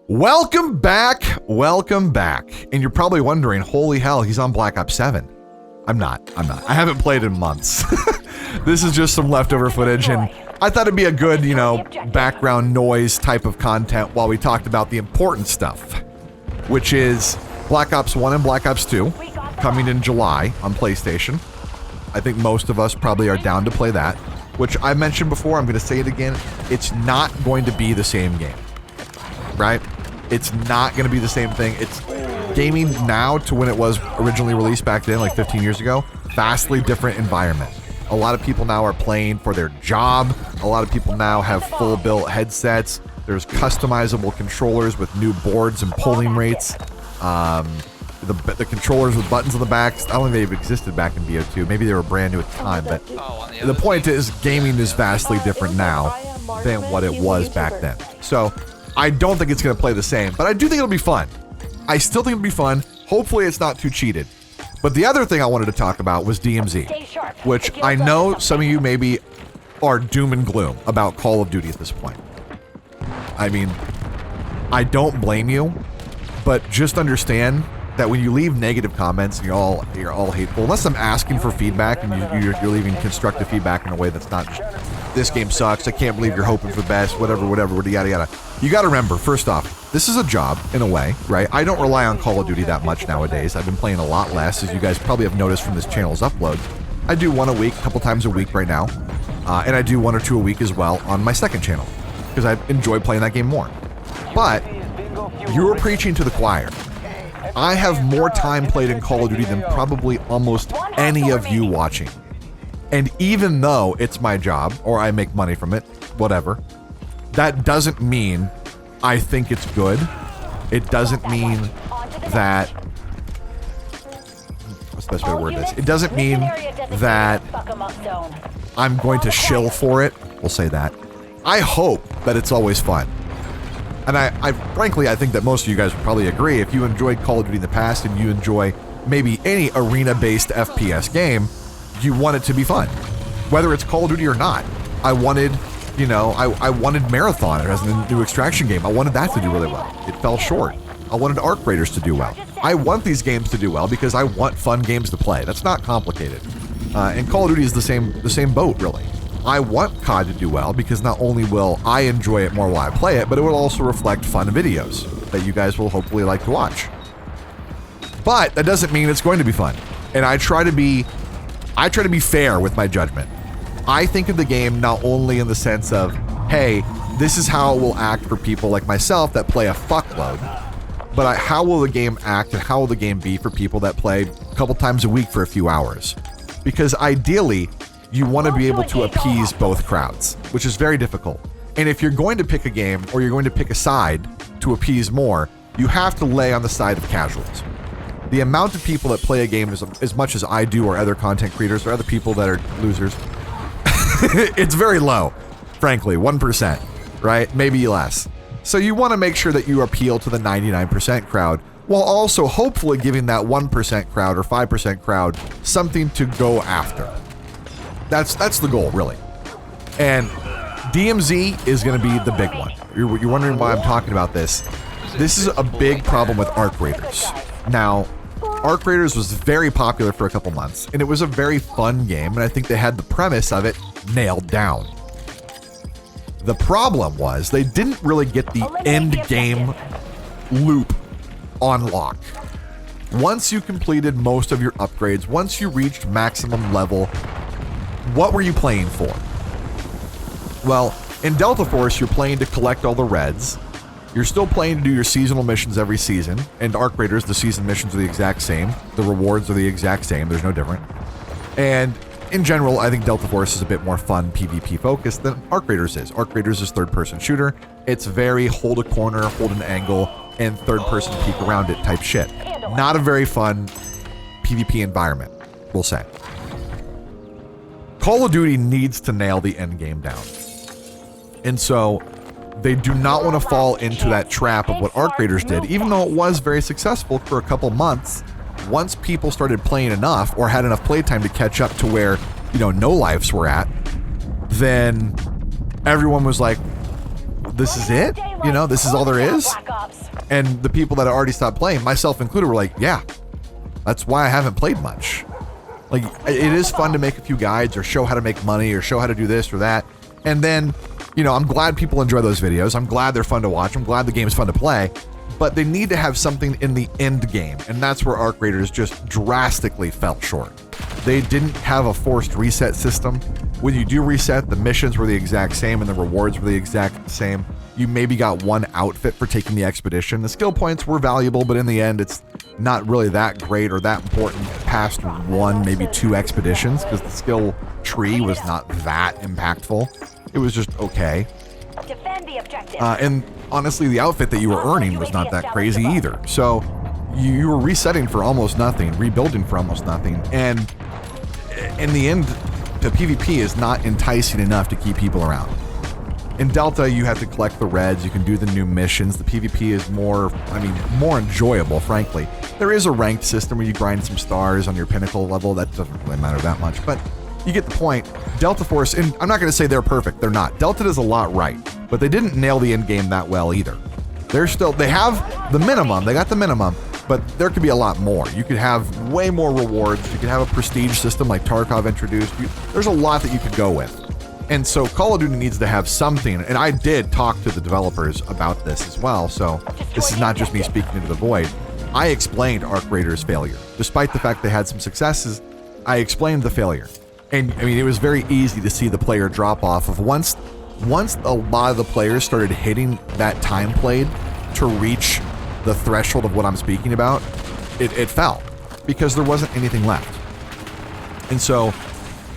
Welcome back. And you're probably wondering, holy hell, he's on Black Ops 7. I'm not. I haven't played in months. This is just some leftover footage, and I thought it'd be a good, background noise type of content while we talked about the important stuff, which is Black Ops 1 and Black Ops 2 coming in July on PlayStation. I think most of us probably are down to play that, which I mentioned before. I'm going to say it again. It's not going to be the same game, right? It's not going to be the same thing. It's gaming now to when it was originally released back then, like 15 years ago. Vastly different environment. A lot of people now are playing for their job. A lot of people now have full built headsets. There's customizable controllers with new boards and polling rates. The controllers with buttons on the back, I don't think they've existed back in BO2. Maybe they were brand new at the time, but the point is gaming is vastly different now than what it was back then. So I don't think it's going to play the same, but I do think it'll be fun. I still think it'll be fun. Hopefully it's not too cheated. But the other thing I wanted to talk about was DMZ, which I know some of you maybe are doom and gloom about Call of Duty at this point. I mean, I don't blame you, but just understand that when you leave negative comments, you're all hateful. Unless I'm asking for feedback and you're leaving constructive feedback in a way that's not just, this game sucks, I can't believe you're hoping for the best, whatever, yada, yada. You got to remember, first off, this is a job in a way, right? I don't rely on Call of Duty that much nowadays. I've been playing a lot less, as you guys probably have noticed from this channel's upload. I do one a week, a couple times a week right now, and I do one or two a week as well on my second channel because I enjoy playing that game more. But you're preaching to the choir. I have more time played in Call of Duty than probably almost any of you watching. And even though it's my job, or I make money from it, whatever, that doesn't mean I think it's good. It doesn't mean that... What's the best way to word this? It doesn't mean that I'm going to shill for it. We'll say that. I hope that it's always fun. And I frankly, I think that most of you guys would probably agree. If you enjoyed Call of Duty in the past and you enjoy maybe any arena-based FPS game, you want it to be fun. Whether it's Call of Duty or not. I wanted, I wanted Marathon as a new extraction game. I wanted that to do really well. It fell short. I wanted Arc Raiders to do well. I want these games to do well because I want fun games to play. That's not complicated. And Call of Duty is the same boat, really. I want COD to do well because not only will I enjoy it more while I play it, but it will also reflect fun videos that you guys will hopefully like to watch. But that doesn't mean it's going to be fun. And I try to be fair with my judgment. I think of the game not only in the sense of, hey, this is how it will act for people like myself that play a fuckload, but how will the game act and how will the game be for people that play a couple times a week for a few hours? Because ideally, you want to be able to appease both crowds, which is very difficult. And if you're going to pick a game or you're going to pick a side to appease more, you have to lay on the side of casuals. The amount of people that play a game as much as I do or other content creators or other people that are losers, it's very low, frankly, 1%, right? Maybe less. So you want to make sure that you appeal to the 99% crowd while also hopefully giving that 1% crowd or 5% crowd something to go after. That's the goal, really. And DMZ is going to be the big one. You're wondering why I'm talking about this. This is a big problem with Arc Raiders. Now, Arc Raiders was very popular for a couple months, and it was a very fun game, and I think they had the premise of it nailed down. The problem was they didn't really get the end game loop on lock. Once you completed most of your upgrades, once you reached maximum level, what were you playing for? Well, in Delta Force, you're playing to collect all the reds. You're still playing to do your seasonal missions every season. And Arc Raiders, the season missions are the exact same. The rewards are the exact same. There's no different. And in general, I think Delta Force is a bit more fun PvP focused than Arc Raiders is. Arc Raiders is third-person shooter. It's very hold a corner, hold an angle, and third-person peek around it type shit. Not a very fun PvP environment, we'll say. Call of Duty needs to nail the end game down. And so they do not want to fall into that trap of what Arc Raiders did, even though it was very successful for a couple months. Once people started playing enough or had enough playtime to catch up to where, no lives were at, then everyone was like, this is it? You know, this is all there is? And the people that had already stopped playing, myself included, were like, yeah, that's why I haven't played much. Like, it is fun to make a few guides or show how to make money or show how to do this or that. And then, you know, I'm glad people enjoy those videos. I'm glad they're fun to watch. I'm glad the game is fun to play. But they need to have something in the end game. And that's where Arc Raiders just drastically fell short. They didn't have a forced reset system. When you do reset, the missions were the exact same and the rewards were the exact same. You maybe got one outfit for taking the expedition. The skill points were valuable, but in the end, it's not really that great or that important past one, maybe two expeditions, because the skill tree was not that impactful. It was just okay. And honestly, the outfit that you were earning was not that crazy either. So you were resetting for almost nothing, rebuilding for almost nothing. And in the end, the PvP is not enticing enough to keep people around. In Delta, you have to collect the reds, you can do the new missions. The PvP is more enjoyable, frankly. There is a ranked system where you grind some stars on your pinnacle level. That doesn't really matter that much, but you get the point. Delta Force, and I'm not going to say they're perfect, they're not. Delta does a lot right, but they didn't nail the end game that well either. They have the minimum, they got the minimum, but there could be a lot more. You could have way more rewards. You could have a prestige system like Tarkov introduced. There's a lot that you could go with. And so Call of Duty needs to have something, and I did talk to the developers about this as well, so this is not just me speaking into the void. I explained Arc Raiders' failure. Despite the fact they had some successes, I explained the failure. And I mean, it was very easy to see the player drop off of once a lot of the players started hitting that time played to reach the threshold of what I'm speaking about, it fell because there wasn't anything left. And so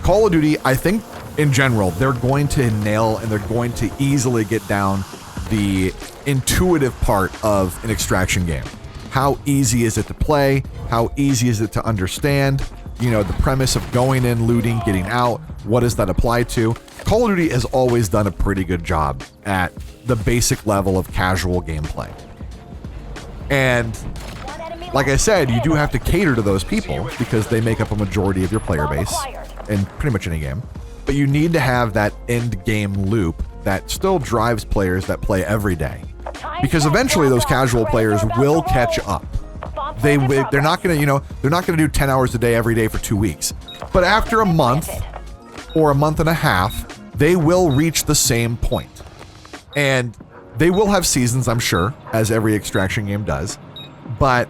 Call of Duty, I think, in general, they're going to nail and they're going to easily get down the intuitive part of an extraction game. How easy is it to play? How easy is it to understand? You know, the premise of going in, looting, getting out, what does that apply to? Call of Duty has always done a pretty good job at the basic level of casual gameplay. And like I said, you do have to cater to those people because they make up a majority of your player base in pretty much any game. But you need to have that end game loop that still drives players that play every day. Because eventually those casual players will catch up. They're not going to, they're not going to do 10 hours a day every day for 2 weeks. But after a month or a month and a half, they will reach the same point. And they will have seasons, I'm sure, as every extraction game does. But,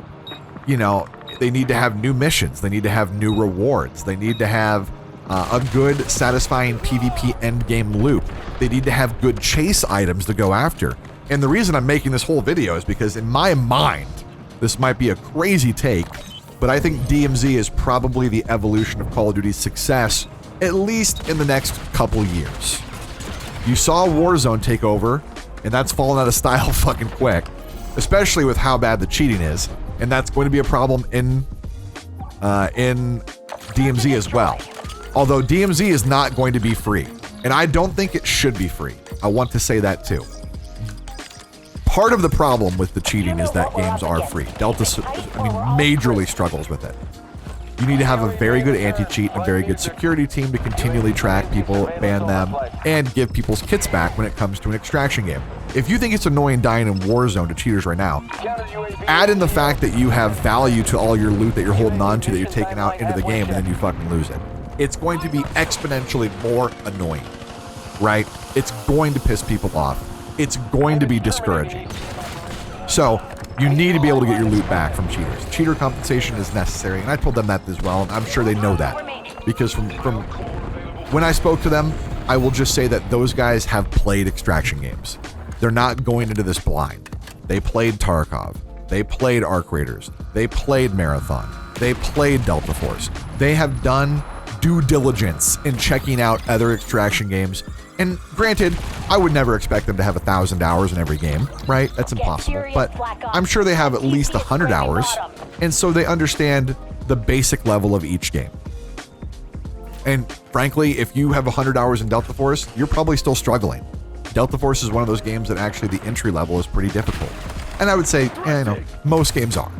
they need to have new missions. They need to have new rewards. They need to have a good, satisfying PvP endgame loop. They need to have good chase items to go after. And the reason I'm making this whole video is because in my mind, this might be a crazy take, but I think DMZ is probably the evolution of Call of Duty's success, at least in the next couple years. You saw Warzone take over, and that's fallen out of style fucking quick, especially with how bad the cheating is, and that's going to be a problem in DMZ as well. Although DMZ is not going to be free, and I don't think it should be free. I want to say that too. Part of the problem with the cheating is that games are free. Delta, majorly struggles with it. You need to have a very good anti-cheat and very good security team to continually track people, ban them, and give people's kits back when it comes to an extraction game. If you think it's annoying dying in Warzone to cheaters right now, add in the fact that you have value to all your loot that you're holding on to that you're taking out into the game and then you fucking lose it. It's going to be exponentially more annoying, right? It's going to piss people off. It's going to be discouraging. So you need to be able to get your loot back from cheaters. Cheater compensation is necessary, and I told them that as well, and I'm sure they know that. Because from when I spoke to them, I will just say that those guys have played extraction games. They're not going into this blind. They played Tarkov. They played Arc Raiders. They played Marathon. They played Delta Force. They have done due diligence in checking out other extraction games. And granted, I would never expect them to have 1,000 hours in every game, right? That's impossible. But I'm sure they have at least 100 hours. And so they understand the basic level of each game. And frankly, if you have 100 hours in Delta Force, you're probably still struggling. Delta Force is one of those games that actually the entry level is pretty difficult. And I would say, most games are.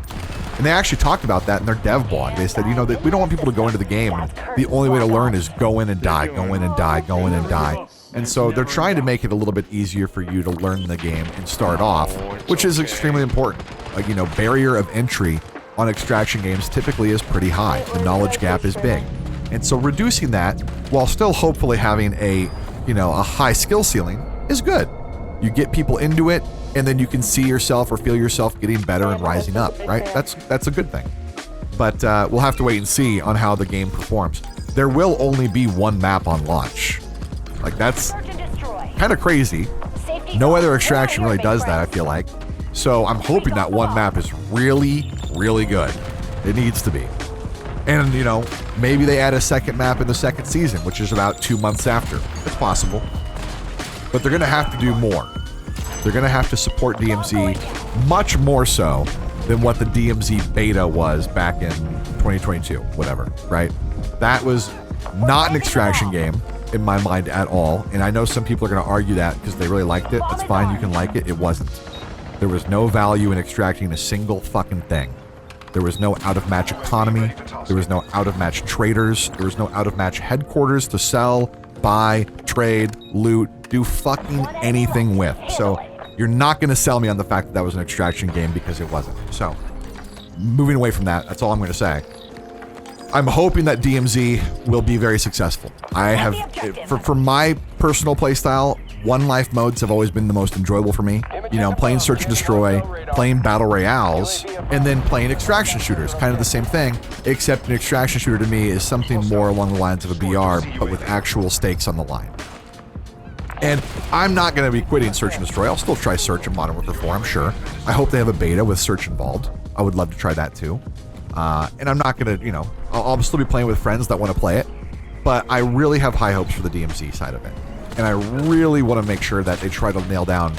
And they actually talked about that in their dev blog. They said, that we don't want people to go into the game and the only way to learn is go in and die, go in and die, go in and die. And so they're trying to make it a little bit easier for you to learn the game and start off, which is extremely important. Like, you know, barrier of entry on extraction games typically is pretty high. The knowledge gap is big. And so reducing that while still hopefully having a, you know, a high skill ceiling is good. You get people into it, and then you can see yourself or feel yourself getting better and rising up, right? That's a good thing. But we'll have to wait and see on how the game performs. There will only be one map on launch. Like, that's kind of crazy. No other extraction really does that, I feel like. So I'm hoping that one map is really, really good. It needs to be. And, you know, maybe they add a second map in the second season, which is about 2 months after. It's possible. But they're going to have to do more. They're going to have to support DMZ much more so than what the DMZ beta was back in 2022, whatever, right? That was not an extraction game in my mind at all. And I know some people are going to argue that because they really liked it. That's fine. You can like it. It wasn't. There was no value in extracting a single fucking thing. There was no out-of-match economy. There was no out-of-match traders. There was no out-of-match headquarters to sell, buy, trade, loot, do fucking anything with. So you're not going to sell me on the fact that that was an extraction game because it wasn't. So moving away from that, that's all I'm going to say. I'm hoping that DMZ will be very successful. I have, for my personal playstyle, one life modes have always been the most enjoyable for me. You know, playing search and destroy, playing battle royales, and then playing extraction shooters. Kind of the same thing, except an extraction shooter to me is something more along the lines of a BR, but with actual stakes on the line. And I'm not going to be quitting search and destroy. I'll still try search in Modern Warfare 4, I'm sure. I hope they have a beta with search involved. I would love to try that too. And I'm not going to, you know, I'll still be playing with friends that want to play it. But I really have high hopes for the DMZ side of it. And I really want to make sure that they try to nail down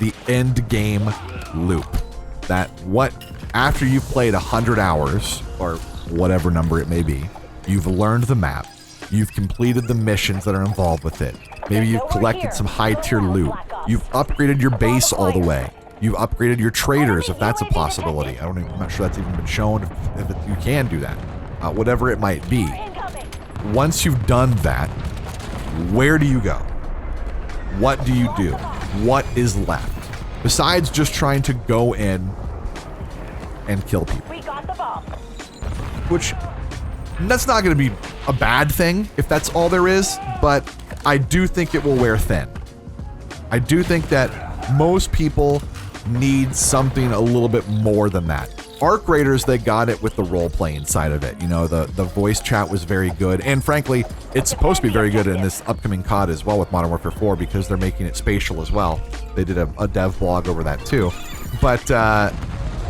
the end game loop. That after you've played 100 hours, or whatever number it may be, you've learned the map, you've completed the missions that are involved with it. Maybe you've collected some high tier loot. You've upgraded your base all the way. You've upgraded your traders, if that's a possibility. I'm not sure that's even been shown, if you can do that. Whatever it might be. Once you've done that, where do you go? What do you do? What is left? Besides just trying to go in and kill people. Which, that's not going to be a bad thing if that's all there is, but I do think it will wear thin. I do think that most people need something a little bit more than that. Arc Raiders, they got it with the role-playing side of it. You know, the voice chat was very good. And frankly, it's supposed to be very good in this upcoming COD as well with Modern Warfare 4 because they're making it spatial as well. They did a dev blog over that too. But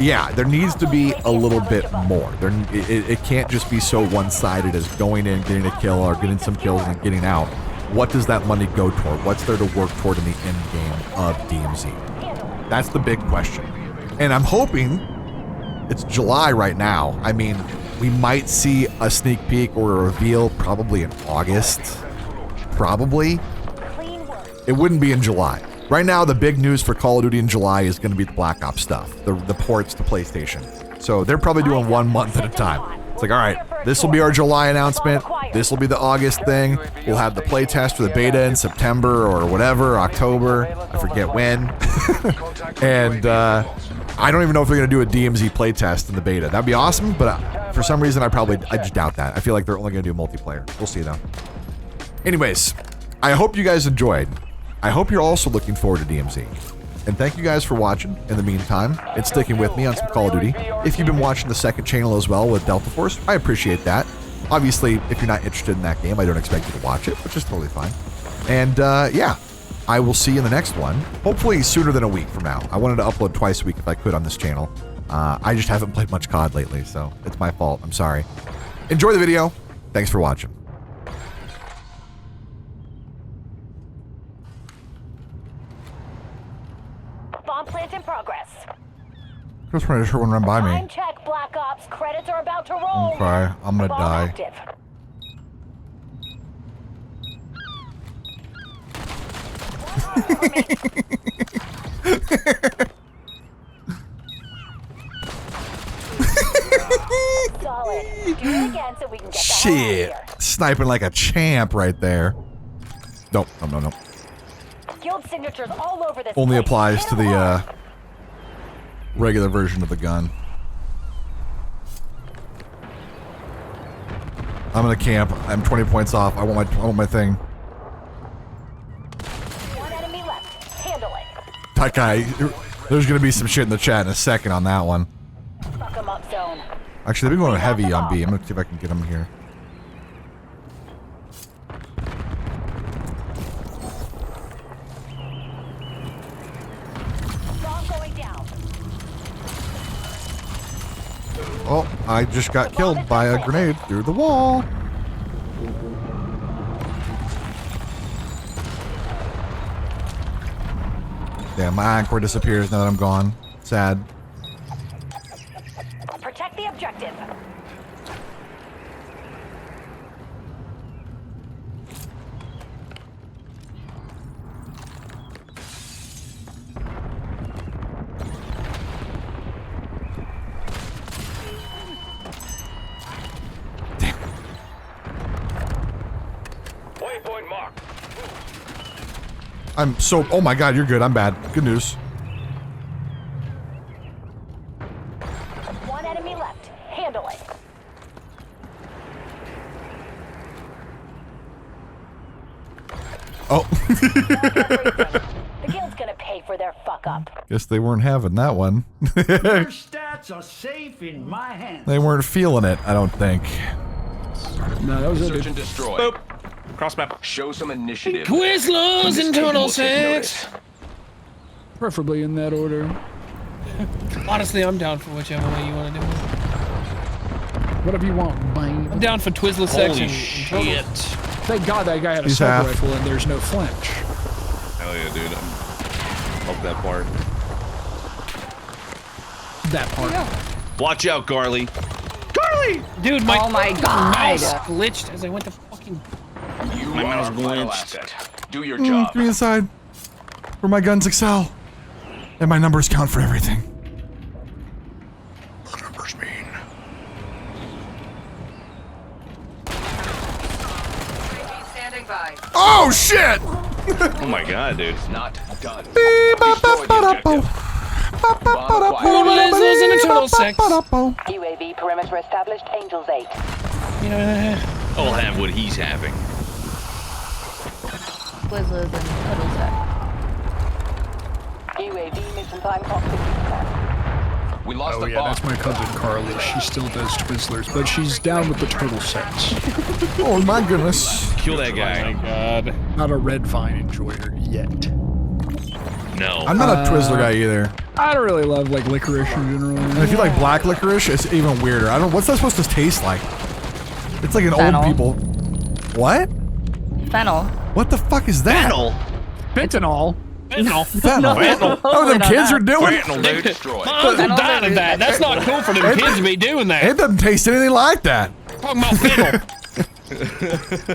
yeah, there needs to be a little bit more. It can't just be so one-sided as going in, getting a kill, or getting some kills and getting out. What does that money go toward? What's there to work toward in the end game of DMZ? That's the big question. And I'm hoping it's July right now. I mean, we might see a sneak peek or a reveal probably in August. Probably. It wouldn't be in July. Right now, the big news for Call of Duty in July is going to be the Black Ops stuff, the ports to PlayStation. So they're probably doing 1 month at a time. It's like, all right, this will be our July announcement. This will be the August thing. We'll have the playtest for the beta in September or whatever, October. I forget when. And I don't even know if they're going to do a DMZ playtest in the beta. That'd be awesome, but for some reason, I just doubt that. I feel like they're only going to do multiplayer. We'll see, though. Anyways, I hope you guys enjoyed. I hope you're also looking forward to DMZ. And thank you guys for watching in the meantime and sticking with me on some Call of Duty. If you've been watching the second channel as well with Delta Force, I appreciate that. Obviously, if you're not interested in that game, I don't expect you to watch it, which is totally fine. And yeah, I will see you in the next one, hopefully sooner than a week from now. I wanted to upload twice a week if I could on this channel. I just haven't played much COD lately, so it's my fault. I'm sorry. Enjoy the video. Thanks for watching. Bomb plant in progress. Just trying to sure one run by me. Time check, Black Ops. Credits are about to roll. Okay, I'm gonna Bomb die. active. Solid. Do it again so we can get the hell out of Shit. here. Sniping like a champ right there. Nope, no. signatures all over this Only place. applies Hit to 'em the hard. regular version of the gun. I'm gonna camp. I'm 20 points off. I want my thing. One enemy left. Handle it. That guy. There's gonna be some shit in the chat in a second on that one. Fuck 'em up zone. Actually, they've been going heavy on B. I'm gonna see if I can get him here. Bomb going down. Oh, I just got killed by a grenade through the wall. Damn, my encore disappears now that I'm gone. Sad. Protect the objective. Waypoint marked. I'm so. Oh my god, you're good. I'm bad. Good news. One enemy left. Handle it. Oh. The guild's gonna pay for their fuck up. Guess they weren't having that one. Your stats are safe in my hands. They weren't feeling it, I don't think. No, that was it. Search and destroy. Boop. Cross map. Show some initiative. Twizzlers and turtle Will take notice. sex. Preferably in that order. Honestly, I'm down for whichever way you want to do it. Whatever you want, bang. I'm down for Twizzler sex Holy and shit. Thank God that guy had a He's sniper half. rifle and there's no flinch. Hell yeah, dude. I love that part. That part. Watch out, Garly. Garly! Dude, my Oh my God. mouse glitched as I went to fucking. You My are mouse our final glitched. asset. Do your job. Give me inside. Where my guns excel. And my numbers count for everything. What numbers mean? Standing by. Oh shit! Oh my god, dude. Not done. Destroy the objective. Bomb acquired. Twizzlers and turtle sex. UAV perimeter established. Angels 8. I'll have what he's having. Twizzlers and turtle set. UAV mission time clock 50%. We lost Oh the yeah, bomb. that's my cousin Carly. She still does Twizzlers, but she's down with the turtle sets. Oh my goodness. Kill that guy. God. Not a red vine enjoyer yet. No. I'm not a Twizzler guy either. I don't really love like licorice in general. And if you like black licorice, it's even weirder. I don't. What's that supposed to taste like? It's like an Fennel. old people. What? Fennel. What the fuck is that? Fennel. Fentanyl. Fennel. Fennel. Oh, them kids are doing. Fennel, dude. Destroy. Moms are dying of that. That's not cool for them kids to be doing that. It doesn't taste anything like that. Talking about fennel.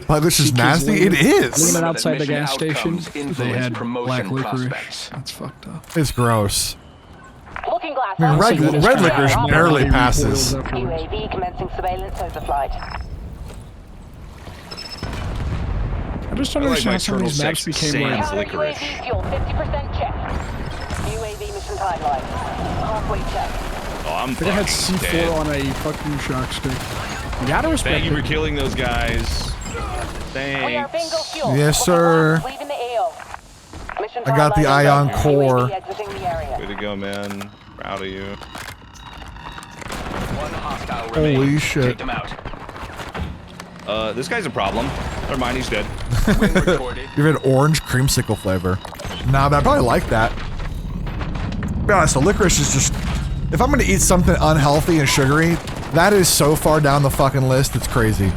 Like this is nasty. It is. Leaning outside the Mission gas station, outcomes they influence had promotion black licorice. prospects. That's fucked up. It's gross. Looking glass. I mean, out. red licorice barely Recoils passes. upwards. UAV commencing surveillance overflight. I just don't I like my understand how some of turtle these maps sex became sans like. Counter licorice. UAV fuel 50% check. UAV mission timeline. Halfway check. Oh, I'm I think I had fucking C4 dead. on a fucking shock stick. You gotta respect Thank you for it. killing those guys. We are bingo Thanks. fuel. Yes, Looking sir. glass, leaving the AO. Mission I got the timeline ion is up. core. UAV exiting the area. Way to go, man. Proud of you. One hostile Holy remains. shit. Take them out. This guy's a problem. Never mind, he's dead. Win recorded. You've had orange creamsicle flavor. Nah, but I probably like that. To be honest, the licorice is just. If I'm gonna eat something unhealthy and sugary, that is so far down the fucking list, it's crazy.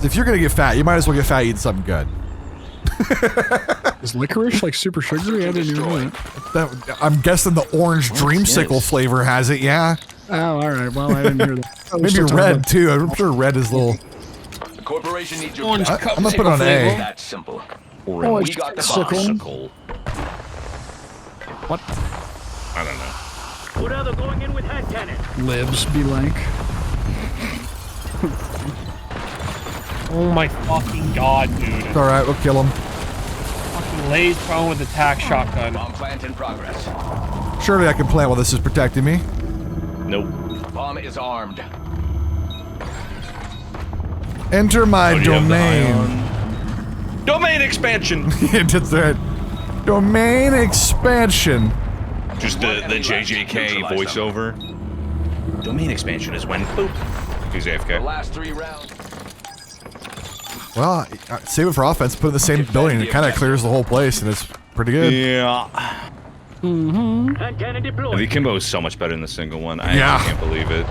If you're gonna get fat, you might as well get fat eating something good. Is licorice like super sugary? I didn't even know that. I'm guessing the orange dreamsicle flavor has it, yeah. Oh, alright. Well, I didn't hear that. We're Maybe still talking red about- too. I'm sure red is a little. The corporation needs your Orange back. cup I'm gonna put it on flavor. A. That's simple. Orange We got the sickle. What? I don't know. What other going in with head cannon? Libs be like. Oh my fucking god, dude. It's alright, we'll kill him. Lay's prone with attack shotgun. Bomb plant in progress. Surely I can plant while this is protecting me. Nope. Bomb is armed. Enter my Oh, do you have the domain. ion? Domain expansion. It's that domain expansion. Just the JJK voiceover. Domain expansion is when boop. He's The AFK. last 3 rounds. Well, save it for offense. Put it in the same building. It kind of clears the whole place, and it's pretty good. Yeah. Antenna deployed. The Kimbo is so much better than the single one. I Yeah. can't believe it.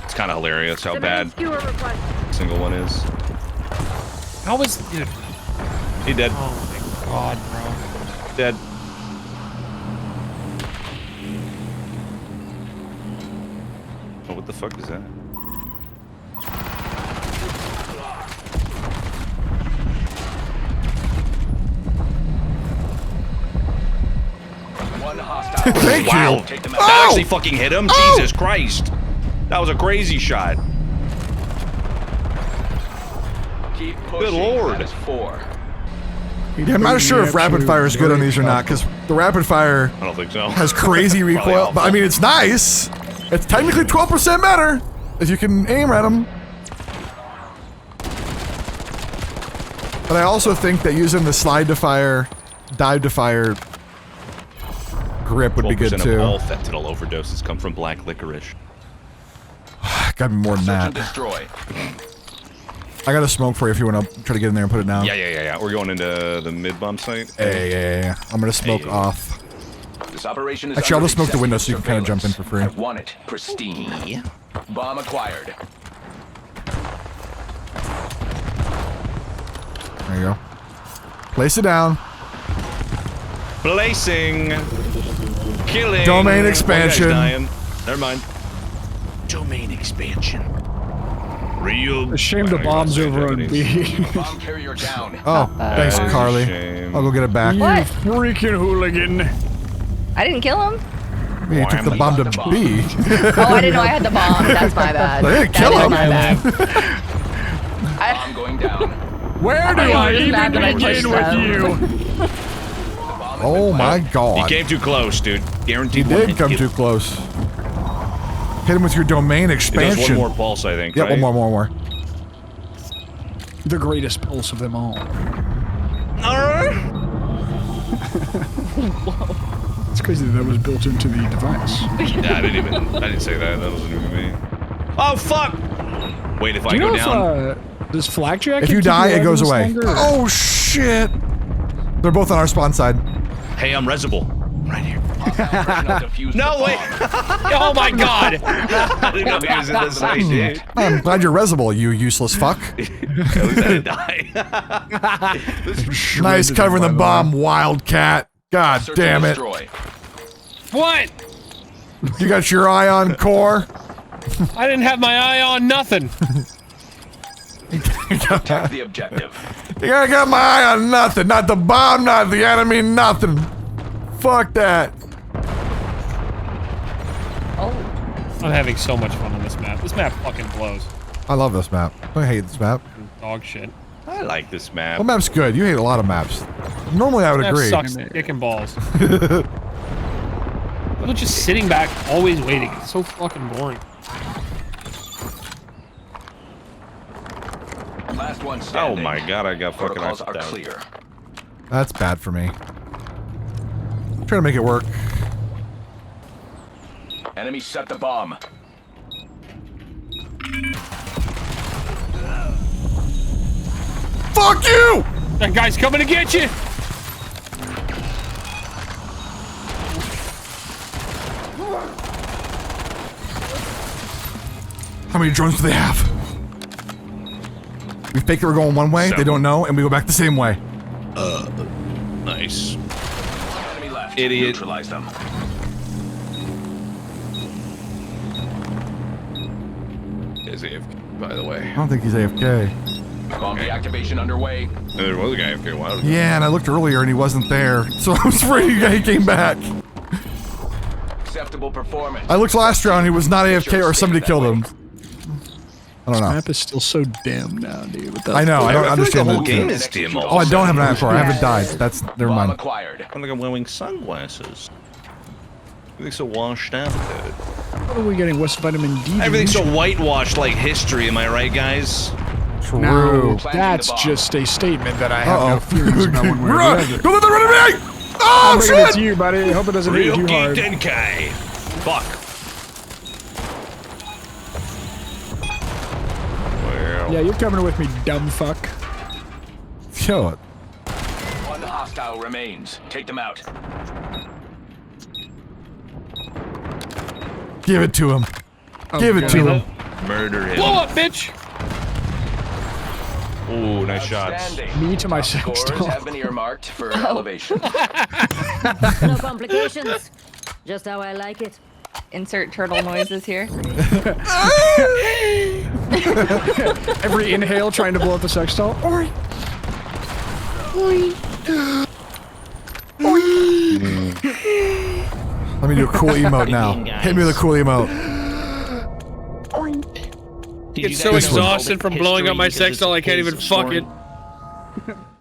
It's kind of hilarious how bad the single one is. How was, dude? He dead. Oh my god, bro. Dead. Oh, what the fuck is that? One hostile. Thank Wow. you. Take them That out. actually fucking hit him? Oh! Jesus Christ. That was a crazy shot. Keep pushing. Good lord. That is 4. I'm not sure if rapid fire is good on these or not, because the rapid fire I don't think so. has crazy Probably recoil. But I awful. mean, it's nice. It's technically 12% better if you can aim at them. But I also think that using the slide to fire, dive to fire grip would be good 12% too. of all fentanyl overdoses come from black licorice. Gotta be more than Search and that. destroy. I got a smoke for you if you want to try to get in there and put it down. Yeah. We're going into the mid-bomb site. Yeah. I'm gonna smoke Hey. off. This operation is Actually, I'll under just smoke the window so you can kinda surveillance. jump in for free. I want it pristine. Bomb acquired. There you go. Place it down. Placing. Killing. Domain One guy's expansion. dying. Never mind. Domain expansion. Real. A shame the Wow, bomb's you're not over on saying B. Japanese. Bomb carrier down. Oh, thanks, That is a Carly. shame. I'll go get it back. What? Freaking hooligan. I didn't kill him. Yeah, you took the bomb to B. Oh, I didn't know I had the bomb. That's my bad. They didn't kill That is him. my bad. Bomb going down. Where do I I was even mad that I begin pushed with them. you? The bomb has Oh been my He god. came too close, dude. He Guaranteed. did come too close. Hit him with your domain He does expansion. one more pulse, I think. Yeah, right? one more. The greatest pulse of them all. It's crazy that was built into the device. Yeah, I didn't say that. That wasn't even me. Oh fuck! Wait, if Do I you go know down. if, does flak jacket If you keep die, it alive goes this away. longer, or- Oh shit! They're both on our spawn side. Hey, I'm resible. Right here. Personal defuse No the way! bomb. Oh my god! I didn't know he was in this way, dude. I'm glad you're resible, you useless fuck. At least I didn't die. Nice covering the bomb, Wildcat. God Search damn and it. destroy. What? You got your eye on core? I didn't have my eye on nothing. Protect the objective. Yeah, I got my eye on nothing. Not the bomb, not the enemy, nothing. Fuck that. Oh. I'm having so much fun on this map. This map fucking blows. I love this map. I hate this map. Dog shit. I like this map. What map's good? You hate a lot of maps. Normally I would Map agree. sucks dick and balls. I'm just sitting back, always waiting. It's so fucking boring. Last one Oh standing. my god, I got fucking Protocols knocked are down. clear. That's bad for me. I'm trying to make it work. Enemy set the bomb. Fuck you! That guy's coming to get you! How many drones do they have? We fake that we're going one way, they don't know, and we go back the same way. Nice. Enemy left. Idiot. Neutralize them. Is AFK, by the way. I don't think he's AFK. Bomb deactivation underway. And there was a guy AFK a while ago. Yeah, and I looked earlier and he wasn't there, so I was afraid he came back. Acceptable performance. I looked last round, he was not AFK or somebody killed him. I don't know. Map is still so dim now, dude. What the I know. I don't feel like understand the whole that. game is dim. Oh, I don't have an eye for. I haven't died. That's never Bomb mind. acquired. I'm like I'm wearing sunglasses. Everything's so washed out, dude. What are we getting? What's vitamin D? Everything's so whitewashed like history, am I right, guys? True. Now, Planting that's the bomb. just a statement that I have no feelings about one way or the Run! other. Don't let them run at me! I'm Oh, bringing it to shit! you, buddy. I hope it doesn't hit you Ryuki hard. Denkai. Fuck. Well, Yeah, you're coming with me, dumb fuck. Yo, One hostile remains. Take them out. give it to him. Oh, Give it God. to him. murder him. Blow up, bitch! Ooh, nice shots. Outstanding. Me to my Top sex scores doll. have been earmarked for elevation. No complications. Just how I like it. Insert turtle noises here. Every inhale trying to blow up the sex doll. Oi. Let me do a cool emote now. Hit me with a cool emote. Get so This one. exhausted from blowing up my sex doll I can't even fuck it.